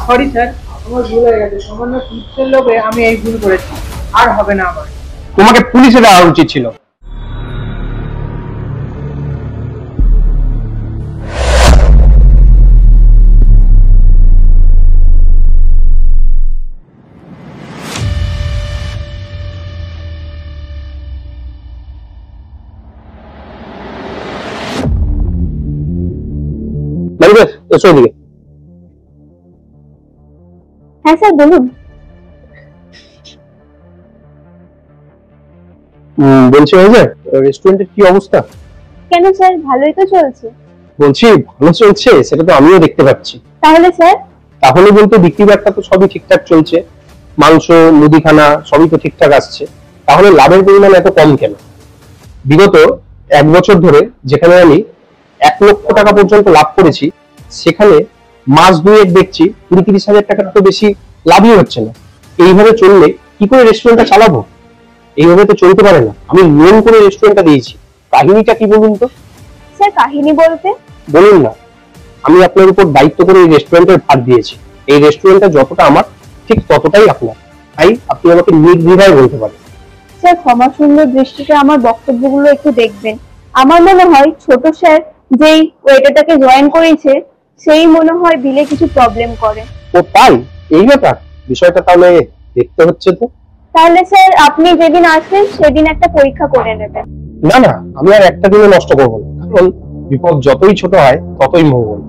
Sorry sir, আমার ভুল হয়ে গেছে। সামান্য টিপসের লোভে আমি এই ভুল করেছি, আর হবে না আমার। তোমাকে পুলিশে দেওয়া উচিত ছিল। এসো এদিকে। হ্যাঁ স্যার বলুন। বলছি রেস্টুরেন্টের কি অবস্থা? কেন স্যার, ভালোই তো চলছে। বলছি ভালো চলছে সেটা তো আমিও দেখতে পাচ্ছি। তাহলে স্যার? তাহলে বলতে বিক্রি বাট্টা তো সবই ঠিকঠাক চলছে, মাংস মুদিখানা সবই তো ঠিকঠাক আসছে, তাহলে লাভের পরিমাণ এত কম কেন? বিগত 1 বছর ধরে যেখানে আমি 1 লক্ষ টাকা পর্যন্ত লাভ করেছি, সেখানে মাস দুয়েক দেখছি 20-30 হাজার টাকার তো বেশি লাভই হচ্ছে না। এইভাবে চললে কি করে রেস্টুরেন্টটা চালাবো? এইভাবে তো চলতে পারে না। আমি লোন করে রেস্টুরেন্টটা দিয়েছি, কাহিনীটা কি বলুন তো? স্যার কাহিনী বলতে? বলুন না। আমি আপনার উপর দায়িত্ব করে এই রেস্টুরেন্টের ভার দিয়েছি। এই রেস্টুরেন্টটা যতটা আমার, ঠিক ততটাই আপনার। তাই আপনি আমাকে নির্দ্বিধায় বলতে পারেন। স্যার ক্ষমা সুন্দর দৃষ্টিতে আমার বক্তব্যগুলো একটু দেখবেন। আমার মনে হয় ছোট স্যার যেই ওয়েটারটাকে জয়েন করেছে সেই মনে হয় বিলে কিছু প্রবলেম করে। ও তাই? এই ব্যাপার, বিষয়টা তাহলে দেখতে হচ্ছে তো। তাহলে স্যার আপনি যেদিন আসবেন সেদিন একটা পরীক্ষা করে নেবেন। না না, আমি আর একটা দিনও নষ্ট করবো না, কারণ বিপদ যতই ছোট হয় ততই মঙ্গল।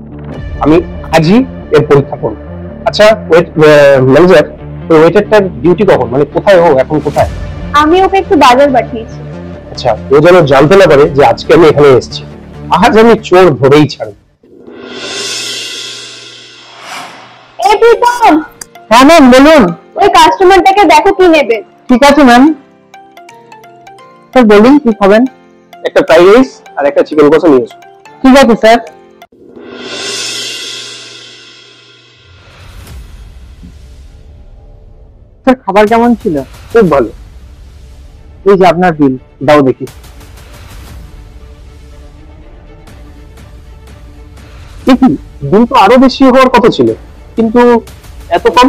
আমি আজই এর পরীক্ষা করবো। আচ্ছা ম্যানেজার, ওয়েটারটার ডিউটি কখন, মানে কোথায় ও এখন কোথায়? আমি ওকে একটু বাজার পাঠিয়েছি। আচ্ছা, ও যেন জানতে না পারে যে আজকে আমি এখানে এসেছি। আজ আমি চোর ধরেই ছাড়ব। এই প্রীতম। হ্যাঁ ম্যাম বলুন। ওই কাস্টমারটাকে দেখো কি নেবে। ঠিক আছে ম্যাম। স্যার বলুন কি খাবেন? একটা ফ্রাইড রাইস আর একটা চিকেন কষা নিয়ে এসো। ঠিক আছে স্যার। স্যার খাবার কেমন ছিল? খুব ভালো। এই যে আপনার বিল। দাও দেখি। বিল তো আরো বেশি হওয়ার কথা ছিল, কিন্তু এত কম,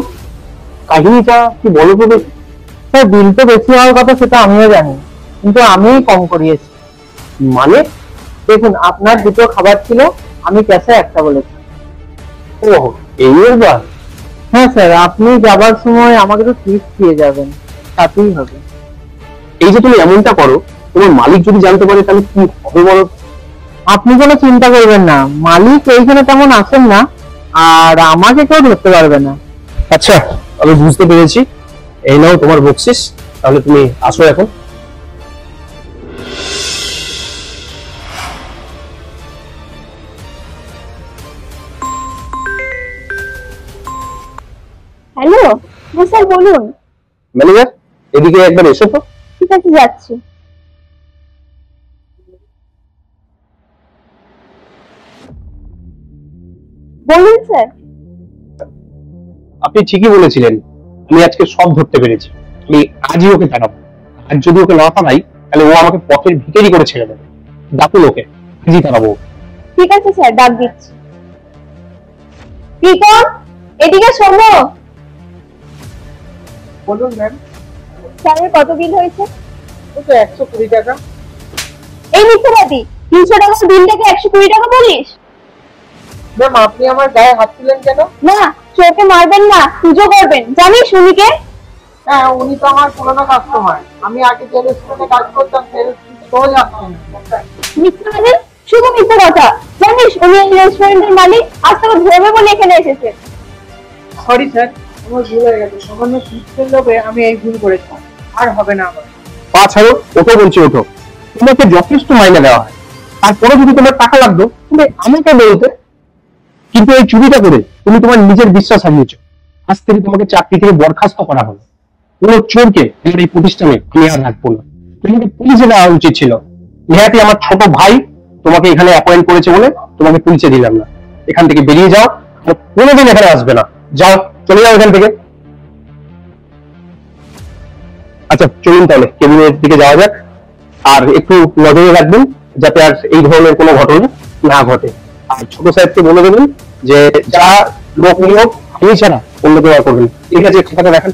কাহিনীটা কি বলো তো দেখি। স্যার বিল তো বেশি হওয়ার কথা সেটা আমিও জানি, কিন্তু আমিই কম করিয়েছি। মানে? দেখুন আপনার দুটো খাবার ছিল, আমি ক্যাশে একটা বলেছি। ও এই ব্যাপার। হ্যাঁ স্যার, আপনি যাবার সময় আমাকে তো টিপস দিয়ে যাবেন, তাতেই হবে। এই যে তুমি এমনটা করো, তোমার মালিক যদি জানতে পারে তাহলে কি হবে বলো? আপনি কোনো চিন্তা করবেন না, মালিক এইখানে তেমন আসেন না, আর আমাকে কেউ ধরতে পারবে না। আচ্ছা, আমি বুঝতে পেরেছি। এই নাও তোমার বকশিস, তাহলে তুমি আসো এখন। হ্যালো। হ্যাঁ স্যার বলুন। ম্যানেজার, এদিকে একবার এসো তো। ঠিক আছে যাচ্ছি। বলুন স্যার। আপনি ঠিকই বলেছিলেন, আমি আজকে সব ধরতে পেরেছি। আমি আজই ওকে তাড়াবো। আজ যদি ওকে না তাড়াই তাহলে ও আমাকে পথের ভিখারি করে ছেড়ে দেবে। ডাকুন ওকে, আজই তাড়াবো। ঠিক আছে স্যার, ডাক দিচ্ছি। প্রীতম এদিকে শোনো। বলুন ম্যাম। স্যারের কত বিল হয়েছে? ওটা 120 টাকা। এই মিথ্যাবাদী, 300 টাকা বিলটাকে 120 টাকা বলিস? ম্যাম আপনি আমার গায়ে হাত তুলেন কেন? না, চোখে মারবেন না, পুজো করবেন। জানিস উনিকে? হ্যাঁ, উনি তো আমার পুরনো কাস্টমার। আমি আগে যে রেস্টুরেন্টে কাজ করতাম সেই রোজ আসতেন। মিথ্যাবাদী, শুধু মিথ্যা কথা। জানিস উনি এই রেস্টুরেন্টের মালিক, আজ তোকে ধরবে বলে এখানে এসেছে। সরি স্যার, আমার ভুল হয়ে গেছে। সামান্য টিপসের লোভে আমি এই ভুল করেছি, আর হবে না আমার। পা ছাড়ো, ওঠো বলছি, ওঠো। তোমাকে যথেষ্ট মাইনে দেওয়া হয়, তারপরে যদি তোমার টাকা লাগতো তুমি আমাকে বলতে। কিন্তু এই চুরিটা করে তুমি তোমার নিজের বিশ্বাস হারিয়েছো। আজ থেকে তোমাকে চাকরি থেকে বরখাস্ত করা হলো। কোনো চোরকে আমার এই প্রতিষ্ঠানে আমি আর রাখবো না। তোমাকে পুলিশে দেওয়া উচিত ছিল। নেহাতি আমার ছোট ভাই তোমাকে এখানে অ্যাপয়েন্ট করেছে বলে তোমাকে পুলিশে দিলাম না। এখান থেকে বেরিয়ে যাও, আর কোনোদিন এখানে আসবে না। যাও, চলে যাও এখান থেকে। আচ্ছা চলুন তাহলে কেবিনের দিকে যাওয়া যাক। আর একটু নজরে রাখবেন যাতে আর এই ধরনের কোনো ঘটনা না ঘটে। আর ছোট সাহেবকে বলে দেবেন যে যা লোক নিয়োগ আমি ছাড়া অন্য কেউ আর করবেন। ঠিক আছে, খাতাটা দেখান।